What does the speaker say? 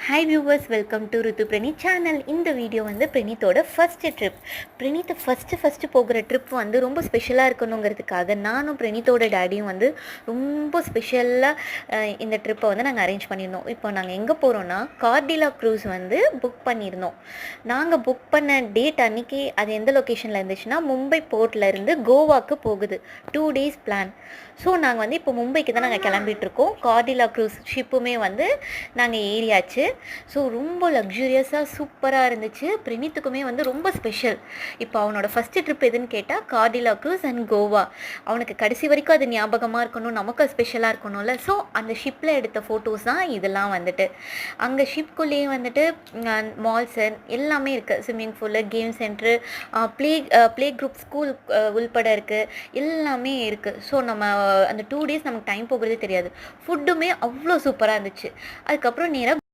Hi viewers, welcome to ருத்து Praneeth channel. இந்த video வந்து பிரணீத்தோட ஃபஸ்ட்டு ட்ரிப். பிரணீத்தை ஃபஸ்ட்டு போகிற ட்ரிப் வந்து ரொம்ப ஸ்பெஷலாக இருக்கணுங்கிறதுக்காக நானும் பிரணீத்தோட டேடியும் வந்து ரொம்ப ஸ்பெஷலாக இந்த ட்ரிப்பை வந்து நாங்கள் அரேஞ்ச் பண்ணியிருந்தோம். இப்போ நாங்கள் எங்கே போகிறோன்னா கார்டிலா க்ரூஸ் வந்து புக் பண்ணியிருந்தோம். நாங்கள் புக் பண்ண டேட் அன்றைக்கி அது எந்த லொக்கேஷனில் இருந்துச்சுன்னா மும்பை போர்ட்லேருந்து கோவாக்கு போகுது. 2 days பிளான். ஸோ நாங்கள் வந்து இப்போ மும்பைக்கு தான் நாங்கள் கிளம்பிகிட்ருக்கோம். கார்டிலா க்ரூஸ் ஷிப்புமே வந்து நாங்கள் ஏறியாச்சு. ஸோ ரொம்ப லக்ஸூரியஸாக சூப்பராக இருந்துச்சு. பிரணீத்துக்குமே வந்து ரொம்ப ஸ்பெஷல். இப்போ அவனோட ஃபஸ்ட்டு ட்ரிப் எதுன்னு கேட்டால் கார்டிலா க்ரூஸ் அண்ட் கோவா. அவனுக்கு கடைசி வரைக்கும் அது ஞாபகமாக இருக்கணும், நமக்கு ஸ்பெஷலாக இருக்கணும்ல. ஸோ அந்த ஷிப்பில் எடுத்த ஃபோட்டோஸ் தான் இதெல்லாம் வந்துட்டு. அங்கே ஷிப்குள்ளேயே வந்துட்டு மால்ஸு எல்லாமே இருக்குது. Swimming pool, game centre, play group, school உள்பட இருக்குது, எல்லாமே இருக்குது. ஸோ நம்ம அந்த 2 days நமக்கு டைம் போகிறதே தெரியாது. ஃபுட்டுமே அவ்வளோ சூப்பராக இருந்துச்சு. அதுக்கப்புறம் நேராக